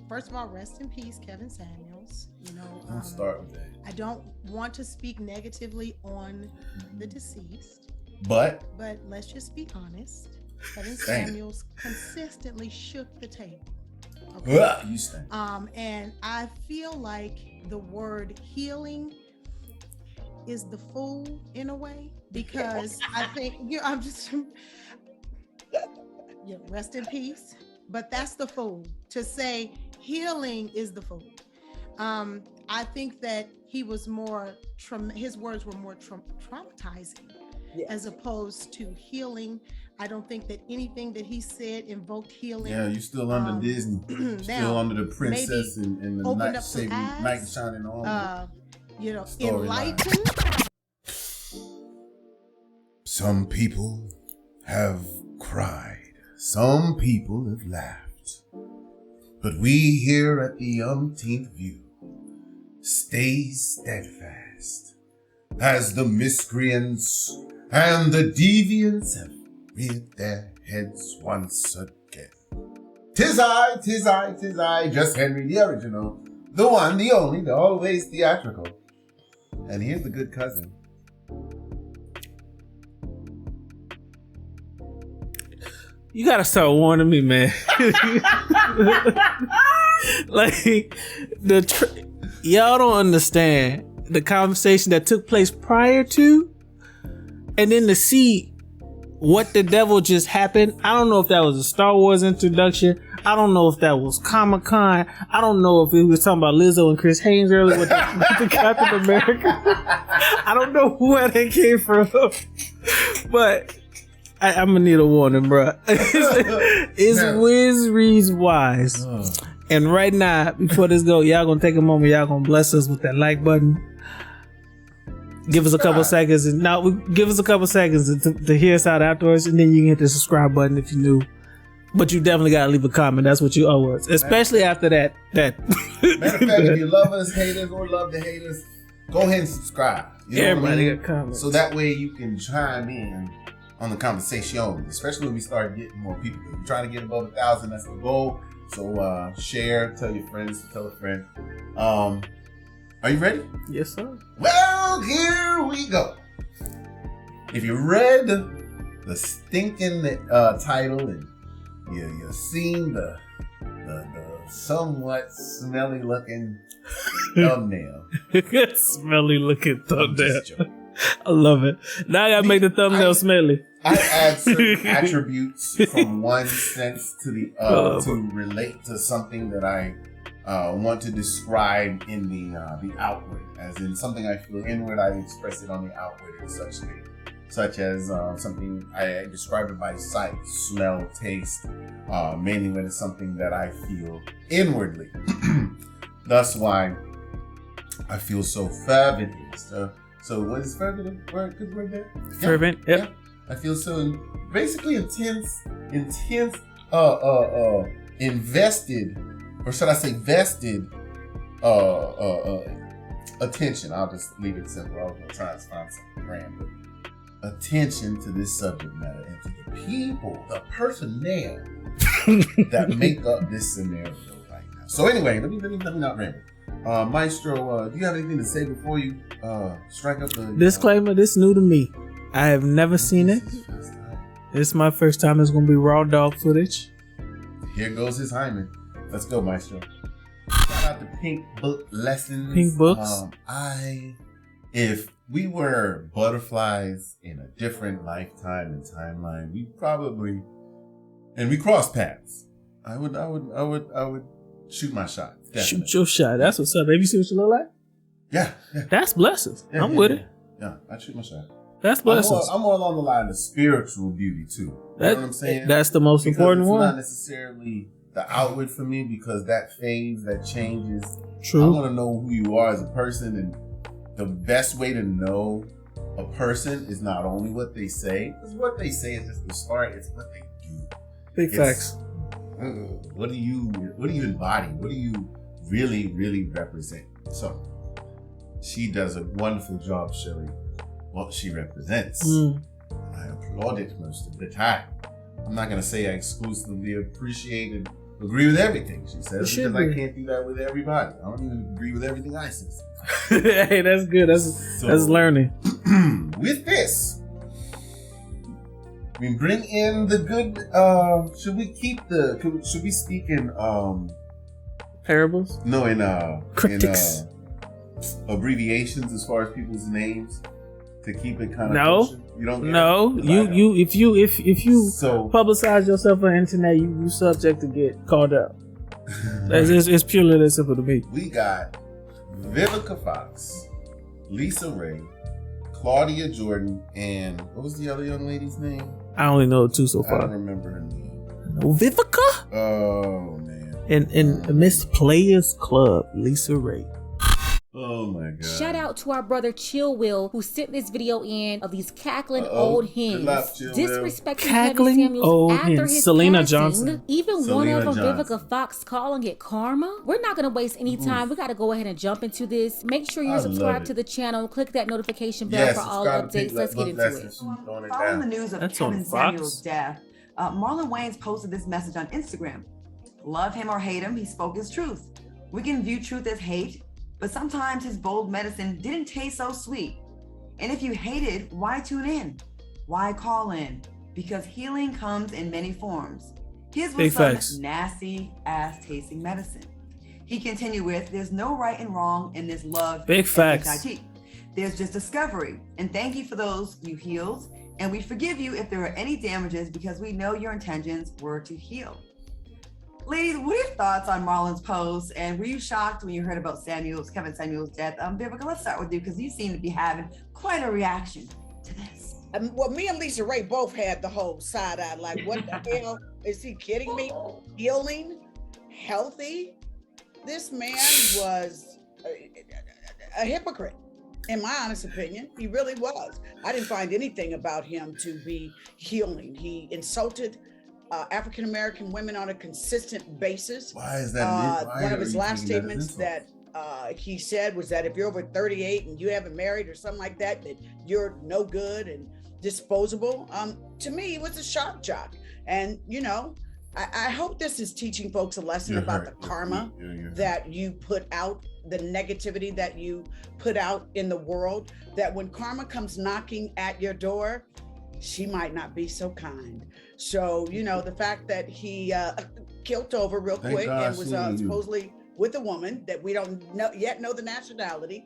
first of all, rest in peace, Kevin Samuels. Don't start with that. I don't want to speak negatively on the deceased, but let's just be honest. Kevin Samuels consistently shook the table. Okay. You stand. And I feel like the word healing is the fool in a way, because I think I'm just rest in peace. But that's the fool. To say healing is the fool. I think that he was more his words were more traumatizing as opposed to healing. I don't think that anything that he said invoked healing. Yeah, you still under Disney. Still under the princess and the knight shining armor. Enlightened. Some people have cried. Some people have laughed. But we here at TheUmteenthView stay steadfast as the miscreants and the deviants have reared their heads once again. 'Tis I, JusHenry, the original, the one, the only, the always theatrical. And here's the good cousin. You gotta start warning me, man. Like, y'all don't understand the conversation that took place prior to, and then to see what the devil just happened. I don't know if that was a Star Wars introduction. I don't know if that was Comic-Con. I don't know if he was talking about Lizzo and Chris Haynes earlier with the Captain America. I don't know where that came from. But I'm gonna need a warning, bro. It's WIZ reads wise. And right now, before this go, y'all gonna take a moment. Y'all gonna bless us with that like button. Give us a couple seconds, and give us a couple seconds to hear us out afterwards, and then you can hit the subscribe button if you're new. But you definitely gotta leave a comment. That's what you owe us, especially after that. Matter of fact, if you love us, hate us, or love to hate us, go ahead and subscribe. Everybody got comments, so that way you can chime in on the conversation, especially when we start getting more people. We're trying to get above 1,000. That's the goal. So share, tell your friends, tell a friend. Are you ready? Yes, sir. Well, here we go. If you read the stinking title and you seen the somewhat smelly looking thumbnail. Smelly looking thumbnail. I love it. Now I gotta make the thumbnail smelly. I add certain attributes from one sense to the other to relate to something that I want to describe in the outward, as in something I feel inward. I express it on the outward in such as something I describe it by sight, smell, taste, mainly when it's something that I feel inwardly. That's why I feel so fervent. So what is fervent? Good word there? Fervent. Yep. Yeah. I feel so basically intense, invested, or should I say vested, attention. I'll just leave it simple. I was gonna try to find something random. Attention to this subject matter and to the people, the personnel that make up this scenario right now. So anyway, let me not ramble. Maestro, do you have anything to say before you strike up the disclaimer? This is new to me. I have never seen it. This is my first time. It's gonna be raw dog footage. Here goes his hymen. Let's go, Maestro. Shout out to Pink Book Lessons. Pink Books. If we were butterflies in a different lifetime and timeline, we crossed paths. I would shoot my shot. Definitely. Shoot your shot. That's what's up. Have you seen what you look like? Yeah. That's blessings. I'm with it. Yeah, I'd shoot my shot. That's blessings. I'm more along the line of spiritual beauty too. You know what I'm saying? That's the most important one. It's not necessarily the outward for me, because that fades, that changes. True. I want to know who you are as a person, and the best way to know a person is not only what they say, because what they say is just the start. It's what they do. Big facts. What do you embody? What do you really, really represent? So she does a wonderful job showing what she represents. I applaud it most of the time. I'm not going to say I exclusively appreciated agree with everything she says should because I be. can't do that with everybody. I don't even agree with everything I say. Hey, that's good. That's learning. With this, we bring in the good. Should we speak in Parables? No, in Cryptics. Abbreviations as far as people's names to keep it kind of No. kosher? You don't get No, it? if you So publicize yourself on the internet, you subject to get called out. It's purely that simple to me. we got Vivica Fox, Lisa Raye, Claudia Jordan, and what was the other young lady's name? I only know two so I don't far. remember her name. No, Vivica Oh man. and Miss Players Club, Lisa Raye. Oh my god. Shout out to our brother Chill Will who sent this video in of these cackling Uh-oh. old Good hens luck, Chill Will. disrespecting Cackling Kevin Samuels old after hens. his Syleena passing. Johnson. Even one Syleena of them, Johnson. Vivica Fox, calling it karma. We're not gonna waste any time. We gotta go ahead and jump into this. Make sure I you're love subscribed it. to the channel. Click that notification bell Yes, for all subscribe to updates. Let's get into it. Following the news of That's on Kevin Fox. Samuels' death, Marlon Wayans posted this message on Instagram. Love him or hate him, he spoke his truth. We can view truth as hate, but sometimes his bold medicine didn't taste so sweet. And if you hated, why tune in? Why call in? Because healing comes in many forms. His Big was some facts. nasty ass tasting medicine. He continued with, there's no right and wrong in this love. Big facts. SHIT. There's just discovery. And thank you for those you healed. And we forgive you if there are any damages because we know your intentions were to heal. Ladies, what are your thoughts on Marlon's post? And were you shocked when you heard about Kevin Samuels' death? Vivica, let's start with you because you seem to be having quite a reaction to this. Well, me and Lisa Raye both had the whole side eye. Like, what the hell? Is he kidding me? Healing? Healthy? This man was a hypocrite, in my honest opinion. He really was. I didn't find anything about him to be healing. He insulted African-American women on a consistent basis. Why is that? One of his last statements that he said was that if you're over 38 and you haven't married or something like that, that you're no good and disposable. To me, it was a shock jock. And, you know, I hope this is teaching folks a lesson about the karma that you put out, the negativity that you put out in the world, that when karma comes knocking at your door, she might not be so kind. So, you know, the fact that he killed over real quick and was supposedly with a woman that we don't yet know the nationality.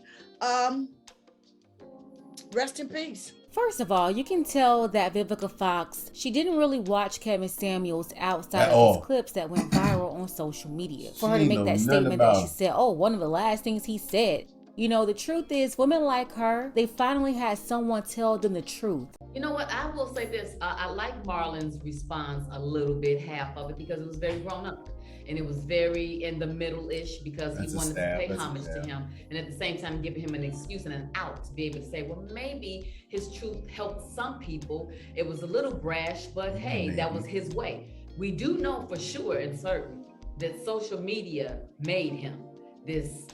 Rest in peace. First of all, you can tell that Vivica Fox, she didn't really watch Kevin Samuels outside of his clips that went viral on social media. For her to make that statement that she said, oh, one of the last things he said. You know, the truth is, women like her, they finally had someone tell them the truth. You know what? I will say this. I like Marlon's response a little bit, half of it, because it was very grown up. And it was very in the middle-ish because he wanted to pay homage to him. And at the same time, giving him an excuse and an out to be able to say, well, maybe his truth helped some people. It was a little brash, but hey, that was his way. We do know for sure and certain that social media made him this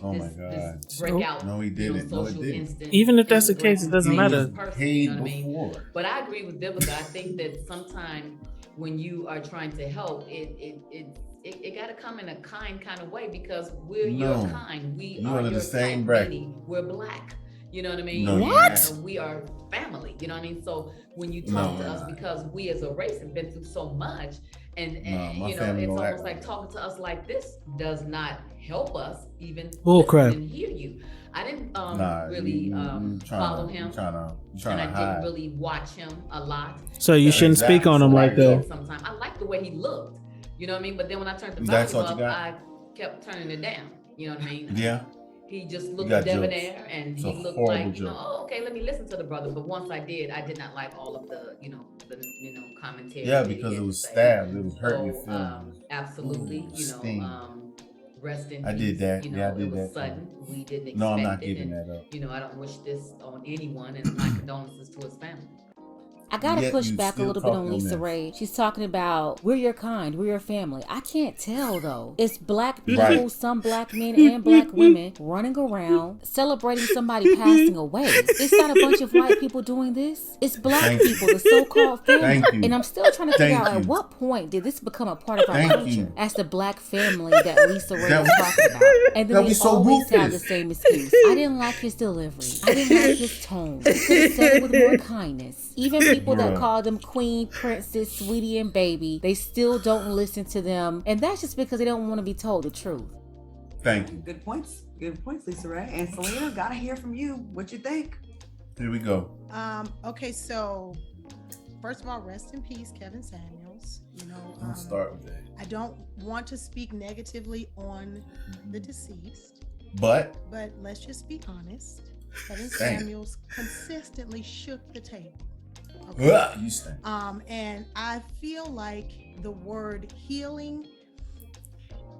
breakout. No, he didn't. No, it didn't. Even if that's the case, it doesn't matter. Paid before. But I agree with Vivica. I think that sometimes when you are trying to help, it got to come in a kind of way because we're your kind. We are your same bracket. We're black. You know what I mean? No, what? We are family. You know what I mean? So when you talk to us, because we as a race have been through so much, and you know, it's almost like talking to us like this does not help us even listen and hear you. I didn't really follow him, and I didn't really watch him a lot. So you shouldn't speak on him like that. Sometimes I like the way he looked. You know what I mean? But then when I turned the volume up, I kept turning it down. You know what I mean? Yeah. He just looked debonair and he looked like, you know, oh, okay, let me listen to the brother. But once I did not like all of the, commentary. Yeah, because it was stabbed. It was hurting your feelings. Absolutely. Rest in peace. I did that. You know, I did it was that. sudden. We didn't expect No, I'm not it. giving that up. You know, I don't wish this on anyone, and my condolences to his family. I gotta push back a little bit on Lisa Raye. She's talking about, we're your kind, we're your family. I can't tell though. It's black people, some black men and black women running around celebrating somebody passing away. It's not a bunch of white people doing this. It's black people, the so-called family. And I'm still trying to figure out at what point did this become a part of our culture as the black family that Lisa Raye was talking about. And then they always have the same excuse. I didn't like his delivery. I didn't like his tone. He could have said it with more kindness. Even people that call them queen, princess, sweetie, and baby, they still don't listen to them. And that's just because they don't want to be told the truth. Thank you. Good points. Good points, Lisa Raye. And Syleena, gotta hear from you. What you think? Here we go. Okay, so first of all, rest in peace, Kevin Samuels. You know, I'll start with that. I don't want to speak negatively on the deceased, but let's just be honest. Kevin Samuels consistently shook the table. Okay? You stink. And I feel like the word healing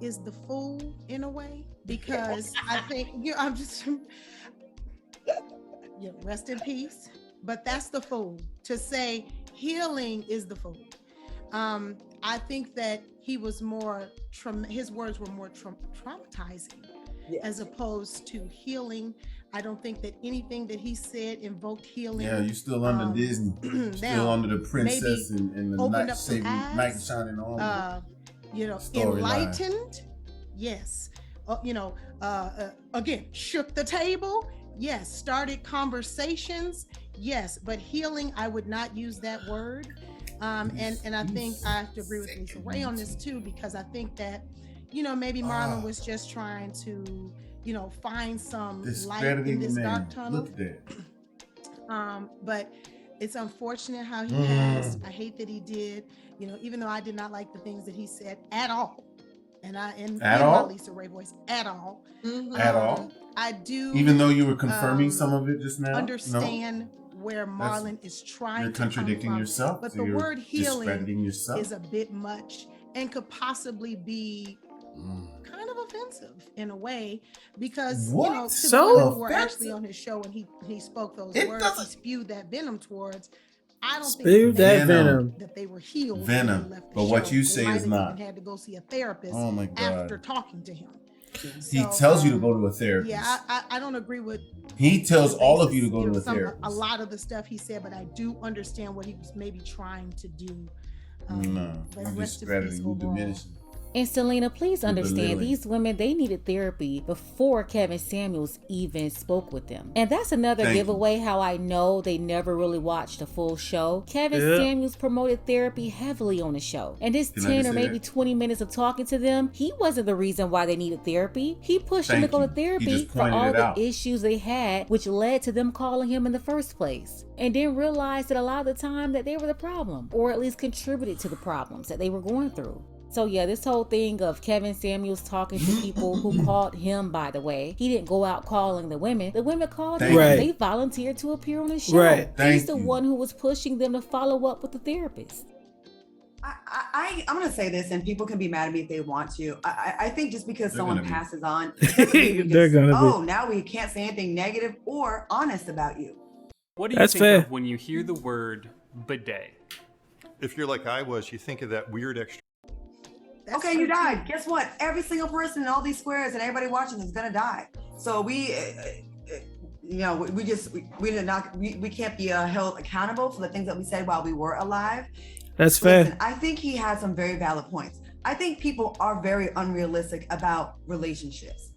is the fool in a way, because I think I'm just rest in peace. But that's the fool. To say healing is the fool. I think that he was more his words were more traumatizing as opposed to healing. I don't think that anything that he said invoked healing. Yeah, you're still under Disney. Still under the princess and the knight shining on. Enlightened. Yes. Again, shook the table. Yes. Started conversations. Yes. But healing, I would not use that word. And I think I have to agree with Lisa Raye on this too, because I think that, maybe Marlon was just trying to, find some light in this dark tunnel. Look at that. But it's unfortunate how he passed. I hate that he did, even though I did not like the things that he said at all. And in my Lisa Raye voice, at all. At all. I do. Even though you were confirming some of it just now. Understand where Marlon is trying you're to contradicting come from. yourself. But so the word healing yourself. is a bit much and could possibly be kind of offensive in a way, because to the women who were actually on his show and he spoke those words, he spewed that venom towards. I don't think that they were healed. Venom. But what you say is not. Had to go see a therapist after talking to him. He tells you to go to a therapist. Yeah, I don't agree with. He tells all of you to go to a therapist. A lot of the stuff he said, but I do understand what he was maybe trying to do. No, I'm discrediting you, diminishing. And Syleena, please understand, these women, they needed therapy before Kevin Samuels even spoke with them. And that's another giveaway how I know they never really watched a full show. Kevin Samuels promoted therapy heavily on the show. And this 10 or maybe 20 minutes of talking to them, he wasn't the reason why they needed therapy. He pushed them to go to therapy for all the issues they had, which led to them calling him in the first place. And then realized that a lot of the time that they were the problem, or at least contributed to the problems that they were going through. So yeah, this whole thing of Kevin Samuels talking to people who called him, by the way, he didn't go out calling the women. The women called him. They volunteered to appear on the show. He's the one who was pushing them to follow up with the therapist. I'm going to say this, and people can be mad at me if they want to. I think just because someone passes on, now we can't say anything negative or honest about you. What do you think of when you hear the word bidet? If you're like I was, you think of that weird extra. Okay, you died. Guess what? Every single person in all these squares and everybody watching is gonna die. So we can't be held accountable for the things that we said while we were alive. That's fair. I think he has some very valid points. I think people are very unrealistic about relationships.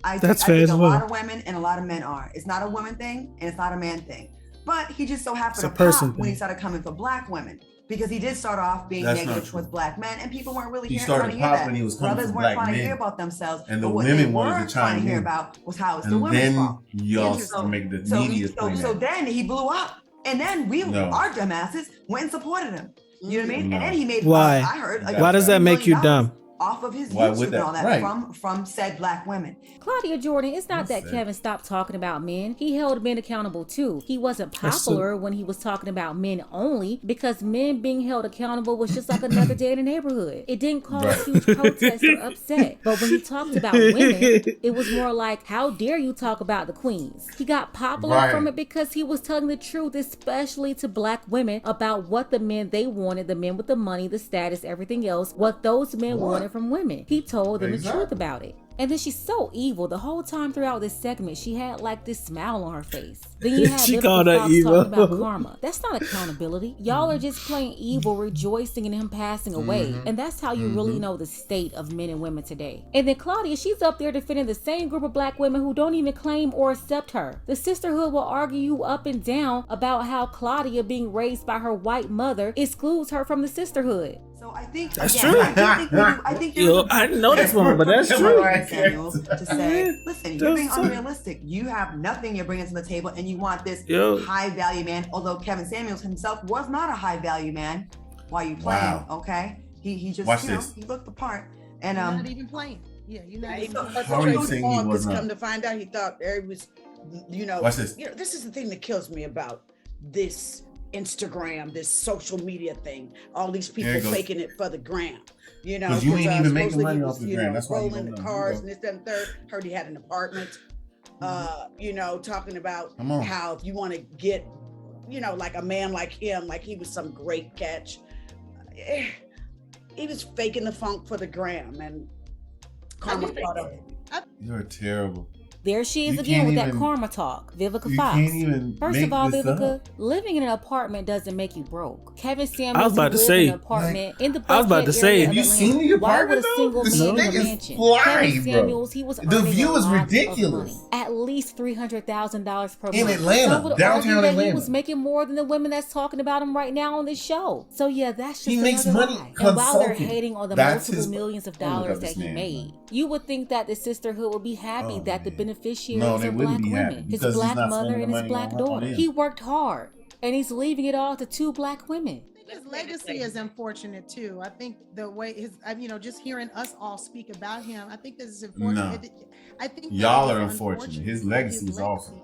I think a lot of women and a lot of men are. It's not a woman thing and it's not a man thing. But he just so happened to pop when he started coming for black women. Because he did start off being negative towards black men, and people weren't really trying to hear that. When he was Brothers weren't trying to hear about themselves, and the women wanted to trying to hear about was how it's the women's fault. And then you also make the media so then he blew up, and then our dumbasses went and supported him. You know what I mean? And then he made. Why? I heard. Why does that make you dumb? off of his Why YouTube would and that? all that Right. from said black women. Claudia Jordan, it's not that That's it. Kevin stopped talking about men. He held men accountable too. He wasn't popular when he was talking about men only because men being held accountable was just like another day in the neighborhood. It didn't cause huge protests or upset. But when he talked about women, it was more like, how dare you talk about the queens? He got popular from it because he was telling the truth, especially to black women, about what the men they wanted, the men with the money, the status, everything else, what those men wanted from women. He told them the truth about it. And then she's so evil. The whole time throughout this segment, she had like this smile on her face. Then you have Vivica Fox talking about karma. That's not accountability. Y'all are just plain evil, rejoicing in him passing away. And that's how you really know the state of men and women today. And then Claudia, she's up there defending the same group of black women who don't even claim or accept her. The sisterhood will argue you up and down about how Claudia, being raised by her white mother, excludes her from the sisterhood. So I think That's again, true. I think I didn't know this one, but that's true. Samuel, to say, listen, you're being unrealistic. You have nothing you're bringing to the table, and you want this high value man. Although Kevin Samuels himself was not a high value man. While you playing, okay? He just he looked the part, and You're not even playing. Yeah, you're not even. How are you saying he was not? Come to find out, he thought there was, Watch this. This is the thing that kills me about this Instagram, this social media thing. All these people faking it for the gram. Because you ain't even making money off the gram. That's why you rolling the cars and this, that, and third. Heard he had an apartment. Talking about how if you want to get, like a man like him, like he was some great catch. He was faking the funk for the gram, and karma caught up. You're terrible. There she is again with that karma talk. Vivica Fox. First of all, Vivica, living in an apartment doesn't make you broke. Kevin Samuels lived in an apartment in the Buckhead area. Have you seen the apartment? Why would a single man in a mansion? Kevin Samuels, he was the view is ridiculous. At least $300,000 per month. In Atlanta, Some would downtown argue that Atlanta. He was making more than the women that's talking about him right now on this show. So yeah, that's just he makes money lie. And while they're hating on the multiple millions of dollars that he made, you would think that the sisterhood would be happy that the beneficiaries are black women, his black mother and his black daughter. He worked hard, and he's leaving it all to two black women. His legacy is unfortunate too. I think the way his, just hearing us all speak about him, I think this is unfortunate. No. I think y'all are unfortunate. His legacy is awesome.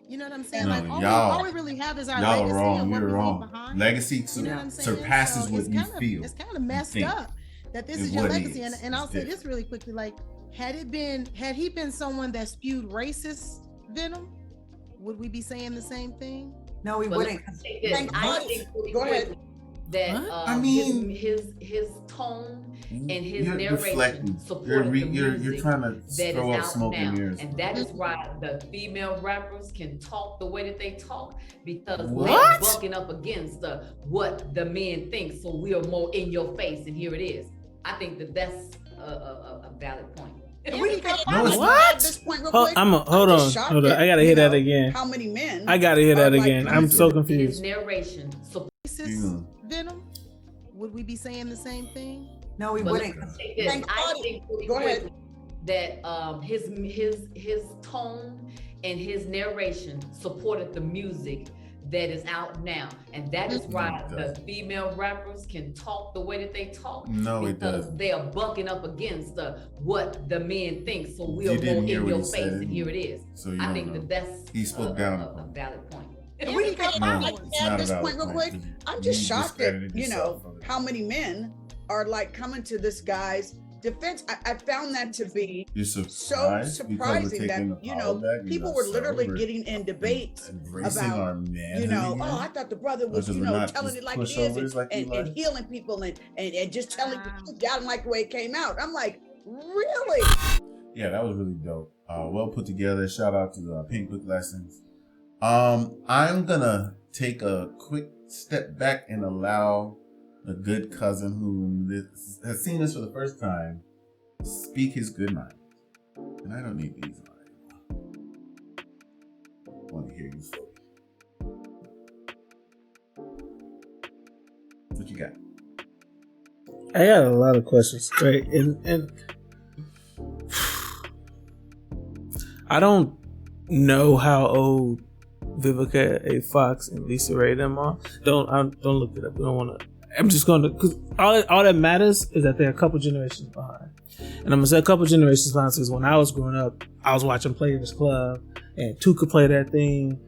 You know what I'm saying? No, like all we really have is our y'all legacy. Are wrong. And what You're we wrong. leave behind. Legacy surpasses so what you feel. It's kind of messed up that this is your legacy. And I'll say this really quickly: like, had he been someone that spewed racist venom, would we be saying the same thing? No, we wouldn't. I think Go ahead. That his tone and his narration supported the music you're trying to that throw is up out smoke now, in yours. and that is why the female rappers can talk the way that they talk, because What? they're bucking up against what the men think. So we are more in your face, and here it is. I think that's a valid point. Hold on. I gotta hear that again. How many men? I gotta hear that again. I'm so confused. His narration. Racist venom. Would we be saying the same thing? No, we wouldn't. I think Go ahead. that his tone and his narration supported the music that is out now, and that is why the female rappers can talk the way that they talk. No, it because doesn't. they are bucking up against what the men think. So we are more in your face, and here it is. So I think that's he spoke down a valid point. We can add this point real quick. I'm just You shocked at discredited how many men are like coming to this guy's defense. I found that to be so surprising that people were literally getting in debates about our man I thought the brother was telling it like it is and healing people and just telling people I don't like the way it came out. I'm like, really? Yeah, that was really dope. Well put together. Shout out to the Pink Book Lessons. I'm gonna take a quick step back and allow a good cousin who has seen this for the first time speak his good mind. And I don't need these on. I want to hear you folks. What you got? I got a lot of questions, right? And I don't know how old Vivica A. Fox and Lisa Raye them are. Don't look it up. We don't want to I'm just going to, because all that matters is that they're a couple generations behind. And I'm going to say a couple generations behind because when I was growing up, I was watching Players Club and Two could play that thing.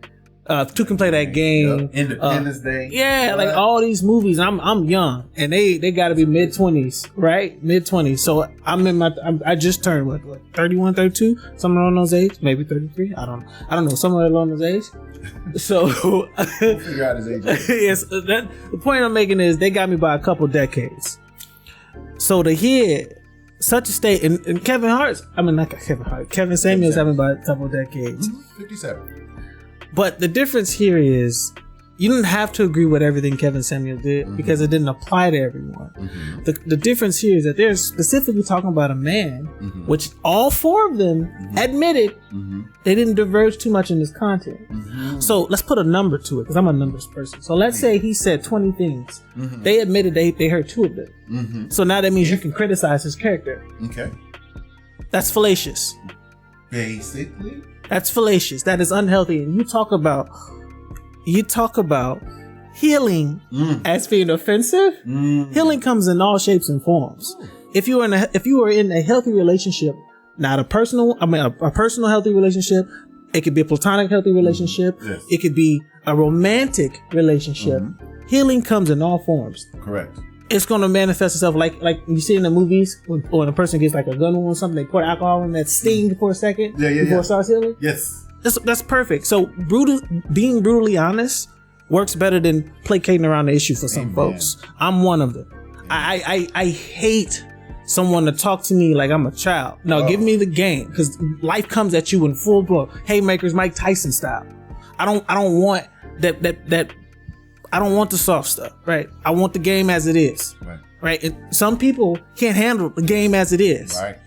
Two can play that game. Yep. Independence Day. Yeah, like all these movies. I'm young, and they got to be mid-20s, right? Mid-20s. So I just turned what 31, 32, somewhere around those age, maybe 33. I don't know, somewhere along those age. So we'll figure out his age. Yes, the point I'm making is they got me by a couple decades. So to hear such a state, and Kevin Samuels having by a couple decades. 57. But the difference here is you didn't have to agree with everything Kevin Samuel did because it didn't apply to everyone. The difference here is that they're specifically talking about a man, which all four of them admitted they didn't diverge too much in this content. So let's put a number to it because I'm a numbers person. So let's say he said 20 things. They admitted they heard 2 of them. So now that means you can criticize his character. Okay. That's fallacious. Basically. That's fallacious. That is unhealthy. And you talk about healing as being offensive. Healing comes in all shapes and forms. If you are in a healthy relationship, not a personal healthy relationship, it could be a platonic healthy relationship. Yes. It could be a romantic relationship. Healing comes in all forms. Correct. It's going to manifest itself like you see in the movies when a person gets like a gun wound or something, they pour alcohol in that sting for a second before it starts healing. Yes. That's perfect. So being brutally honest works better than placating around the issue for some folks. I'm one of them. I hate someone to talk to me like I'm a child. No, give me the game because life comes at you in full blow. Haymakers, Mike Tyson style. I don't want that. I don't want the soft stuff, right? I want the game as it is, right? And some people can't handle the game as it is. Right.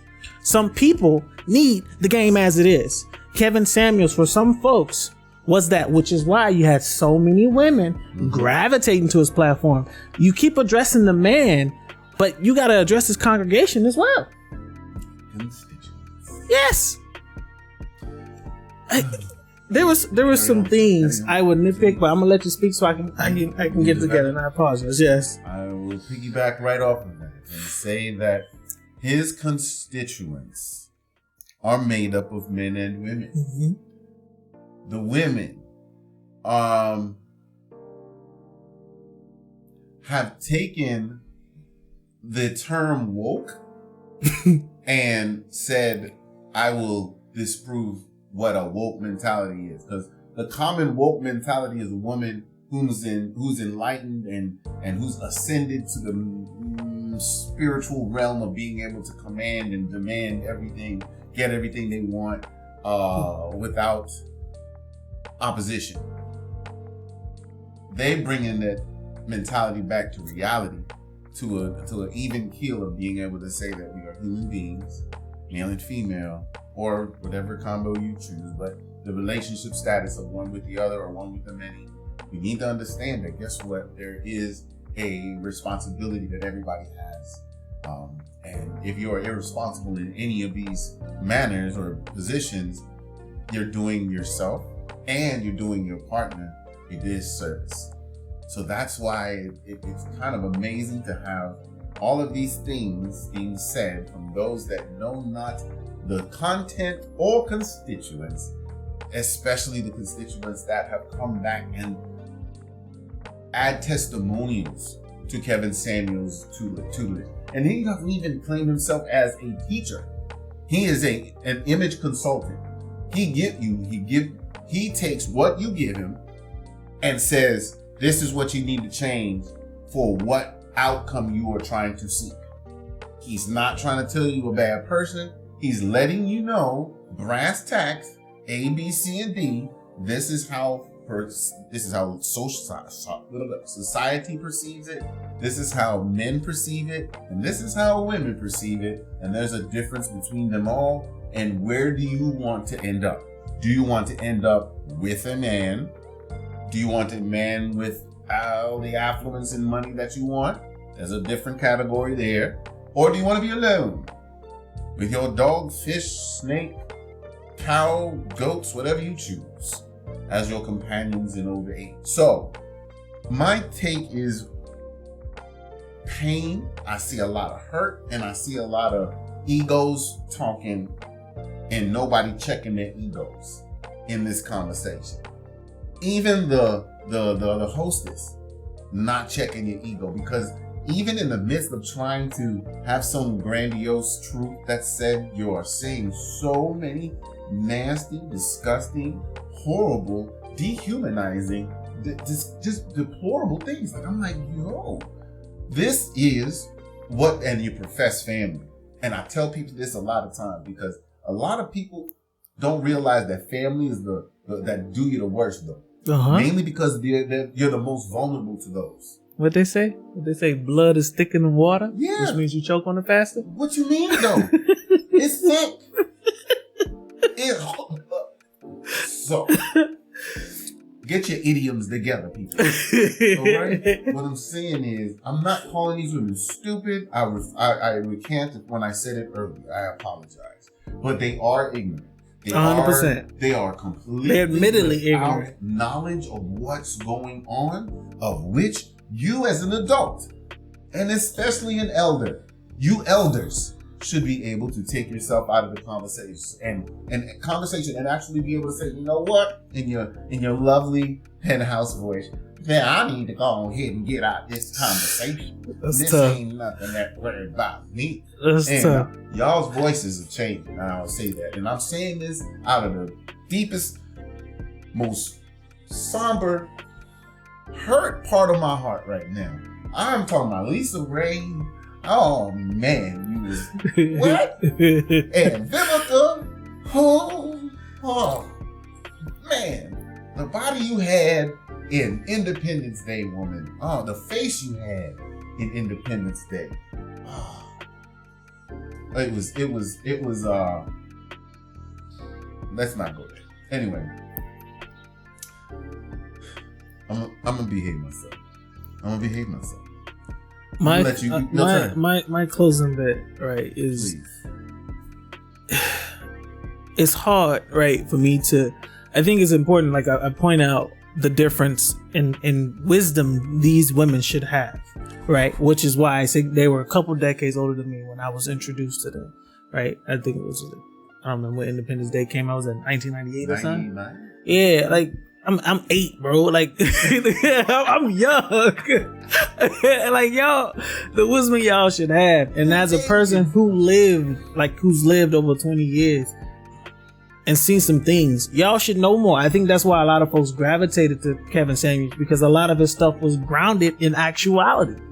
Some people need the game as it is. Kevin Samuels, for some folks, was that, which is why you had so many women gravitating to his platform. You keep addressing the man, but you got to address his congregation as well. Yes. There was some things I would nitpick, but I'm gonna let you speak so I can get together. And I apologize. Yes, I will piggyback right off of that and say that his constituents are made up of men and women. The women have taken the term woke and said, "I will disprove what a woke mentality is," because the common woke mentality is a woman who's enlightened and who's ascended to the spiritual realm of being able to command and demand everything, get everything they want without opposition. They bring in that mentality back to reality, to an even keel of being able to say that we are human beings, male and female, or whatever combo you choose, but the relationship status of one with the other or one with the many. You need to understand that, guess what? There is a responsibility that everybody has. And if you are irresponsible in any of these manners or positions, you're doing yourself and you're doing your partner a disservice. So that's why it's kind of amazing to have all of these things being said from those that know not the content or constituents, especially the constituents that have come back and add testimonials to Kevin Samuels' tutelage. And he doesn't even claim himself as a teacher. He is an image consultant. He takes what you give him and says, this is what you need to change for what outcome you are trying to seek. He's not trying to tell you a bad person. He's letting you know, brass tacks, A, B, C, and D. This is how society perceives it. This is how men perceive it, and this is how women perceive it. And there's a difference between them all. And where do you want to end up? Do you want to end up with a man? Do you want a man with all the affluence and money that you want? There's a different category there. Or do you want to be alone with your dog, fish, snake, cow, goats, whatever you choose, as your companions in old age? So, my take is, pain, I see a lot of hurt, and I see a lot of egos talking and nobody checking their egos in this conversation. Even the hostess not checking your ego, because even in the midst of trying to have some grandiose truth that's said, you are saying so many nasty, disgusting, horrible, dehumanizing, just deplorable things. And I'm like, yo, this is what, and you profess family. And I tell people this a lot of times because a lot of people don't realize that family is that do you the worst though. Mainly because you're the most vulnerable to those. What they say? Blood is thicker than water? Yeah. Which means you choke on it faster? What you mean though? It's thick. So, get your idioms together, people. Alright? What I'm saying is, I'm not calling these women stupid. I recanted when I said it earlier. I apologize. But they are ignorant. 100%. They are completely, they're admittedly without ignorant knowledge of what's going on, of which you as an adult, and especially an elder, you elders should be able to take yourself out of the conversation and actually be able to say, you know what, in your lovely penthouse voice, man, I need to go ahead and get out this conversation. This tough. Ain't nothing that worried about me. That's tough. Y'all's voices are changing. I'll say that. And I'm saying this out of the deepest, most somber, hurt part of my heart right now. I'm talking about Lisa Raye. Oh man, you was what? And Vivica, oh man, the body you had in Independence Day, woman. Oh, the face you had in Independence Day. Oh. It was let's not go there. Anyway, I'm gonna behave myself. My closing bit, right, is it's hard, right, for me to, I think it's important, like I point out the difference in wisdom these women should have, right, which is why I say they were a couple decades older than me when I was introduced to them, right. I think it was, I don't remember when Independence Day came out. Was it 1998 or something? 99? Yeah, like I'm 8, bro. Like I'm young. Like y'all, the wisdom y'all should have. And as a person who's lived over 20 years and seen some things, y'all should know more. I think that's why a lot of folks gravitated to Kevin Samuels, because a lot of his stuff was grounded in actuality.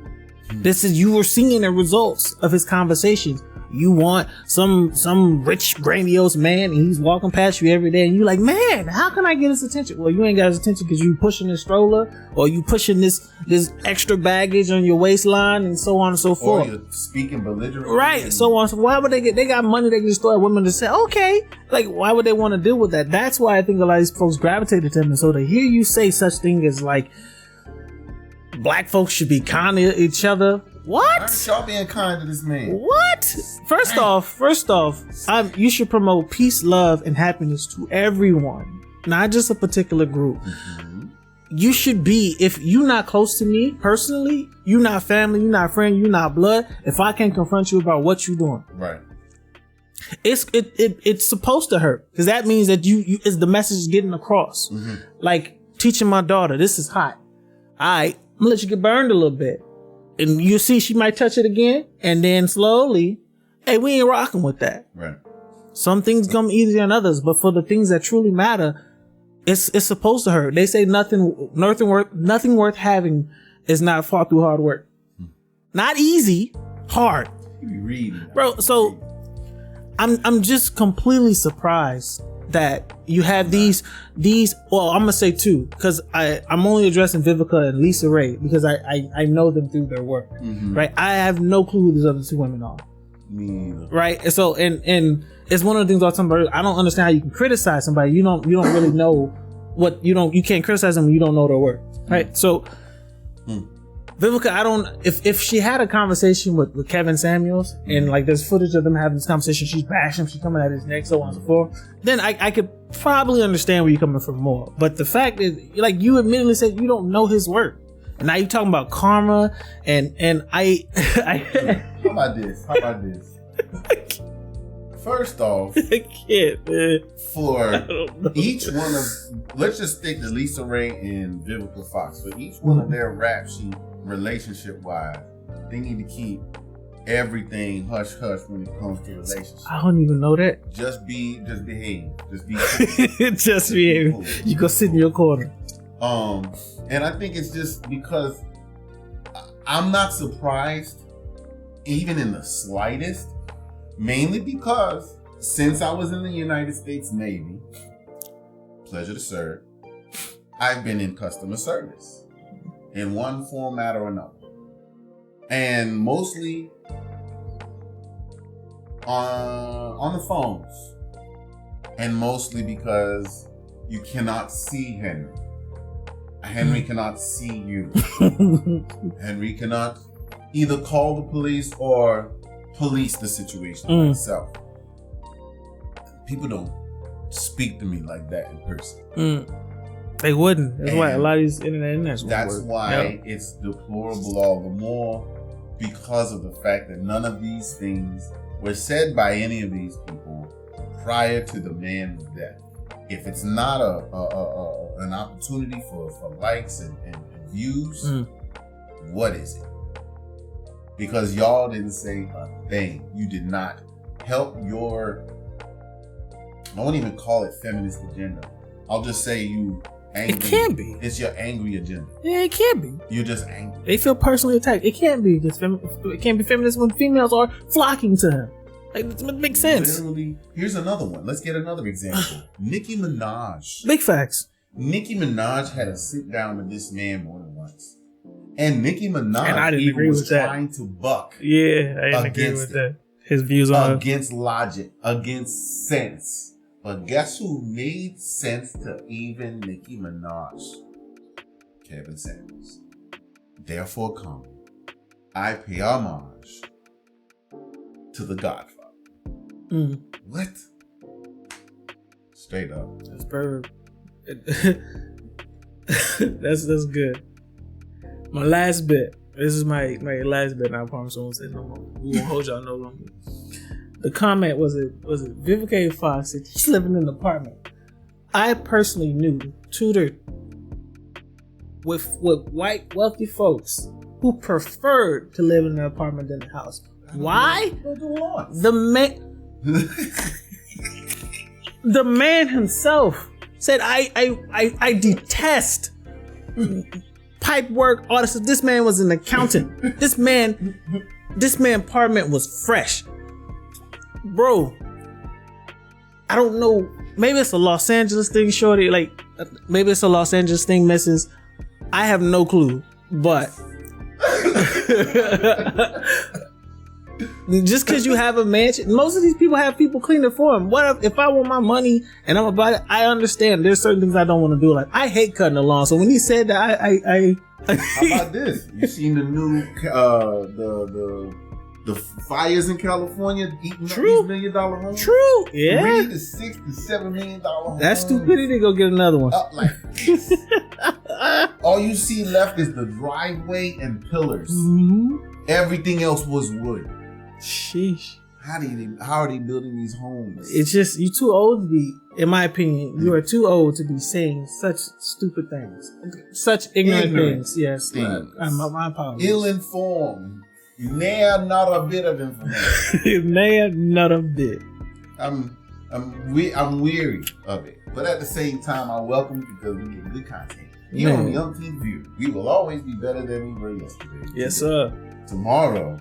You were seeing the results of his conversations. You want some rich, grandiose man, and he's walking past you every day, and you like, man, how can I get his attention? Well, you ain't got his attention because you pushing this stroller, or you pushing this extra baggage on your waistline, and so on and so forth. Or you're speaking belligerently. Right, so on. So why would they got money they can just throw at women to say, okay, like, why would they want to deal with that? That's why I think a lot of these folks gravitated to him. And so to hear you say such thing as like, black folks should be kind to each other. What? Aren't y'all being kind to this man? What? First off, you should promote peace, love, and happiness to everyone, not just a particular group. Mm-hmm. You should be, if you're not close to me personally, you're not family, you're not friend, you're not blood. If I can't confront you about what you're doing, right? It's supposed to hurt, because that means that you is the message is getting across. Mm-hmm. Like teaching my daughter, this is hot. All right, I'm gonna let you get burned a little bit. And you see she might touch it again, and then slowly, hey, we ain't rocking with that. Right. Some things come easier than others, but for the things that truly matter, it's supposed to hurt. They say nothing worth having is not fought through hard work. Not easy, hard. You be reading, bro. So I'm just completely surprised that you have these well, I'm gonna say two, because I'm only addressing Vivica and Lisa Raye because I know them through their work. Mm-hmm. Right. I have no clue who these other two women are. Me either. Right. And so and it's one of the things I don't understand how you can criticize somebody. You don't really know what you can't criticize them when you don't know their work. Right. So Vivica, if she had a conversation with Kevin Samuels and like there's footage of them having this conversation, she's bashing him, she's coming at his neck, so on and so forth, then I could probably understand where you're coming from more. But the fact is, like you admittedly said, you don't know his work. Now you talking about karma and I How about this? First off, I can't, man. For each one of, let's just stick to Lisa Raye and Vivica Fox. For each one of their rap sheet, relationship wise, they need to keep everything hush hush when it comes to relationships. I don't even know that. Just behave. Just be cool. Just behave. Cool. You go sit in your corner. And I think it's just because I'm not surprised, even in the slightest, mainly because since I was in the United States Navy, pleasure to serve, I've been in customer service in one format or another. And mostly on the phones. And mostly because you cannot see Henry. Henry cannot see you. Henry cannot either call the police or police the situation himself. People don't speak to me like that in person. They wouldn't. That's why a lot of these internet. That's why it's deplorable all the more, because of the fact that none of these things were said by any of these people prior to the man's death. If it's not an opportunity for likes and views, what is it? Because y'all didn't say a thing. You did not help your, I won't even call it feminist agenda. I'll just say you angry. It can't be. It's your angry agenda. Yeah, it can't be. You're just angry. They feel personally attacked. It can't be. It can't be feminist when females are flocking to him. Like, it makes sense. Literally, here's another one. Let's get another example. Nicki Minaj. Big facts. Nicki Minaj had a sit down with this man more than once. And Nicki Minaj and I didn't agree was with that. trying to buck. Yeah, I didn't agree with that. His views on against logic, against sense. But guess who made sense to even Nicki Minaj? Kevin Samuels. Therefore come, I pay homage to the Godfather. What? Straight up. That's perfect. That's good. My last bit. This is my last bit, and I promise I won't say no more. We won't hold y'all no longer. The comment was it Vivica Fox said she's living in an apartment. I personally knew, tutored with white wealthy folks who preferred to live in an apartment than a house. Why? The man himself said, I detest pipe work, all this. This man was an accountant. This man apartment was fresh. Bro, I don't know. Maybe it's a Los Angeles thing, shorty. Like, maybe it's a Los Angeles thing, Mrs. I have no clue. But just because you have a mansion, most of these people have people clean it for them. What if I want my money and I'm about it? I understand. There's certain things I don't want to do. Like, I hate cutting the lawn. So when he said that, I How about this? You seen the new the fires in California eating up these $1 million homes? True. Yeah. $3 to $6 to $7 million homes. That's stupidity. Go get another one. Up like this. All you see left is the driveway and pillars. Everything else was wood. Sheesh. How are they building these homes? It's just, you're too old to be, in my opinion, you are too old to be saying such stupid things. Such ignorant things. Yes. My apologies. Ill-informed. Nay, not a bit of information. Nay, not a bit. I'm weary of it. But at the same time, I welcome it because we get good content. Here on the TheUmteenthView, we will always be better than we were yesterday. Yes, sir. Tomorrow,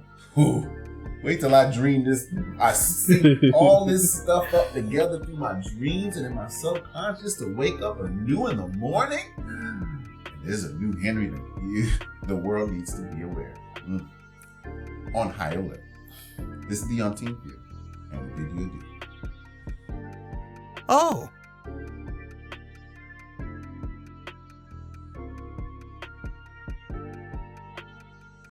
wait till I dream this. I sync all this stuff up together through my dreams and in my subconscious to wake up anew in the morning. And there's a new Henry that the world needs to be aware of. On high alert. This is the TheUmteenthView, and we bid you adieu. Oh,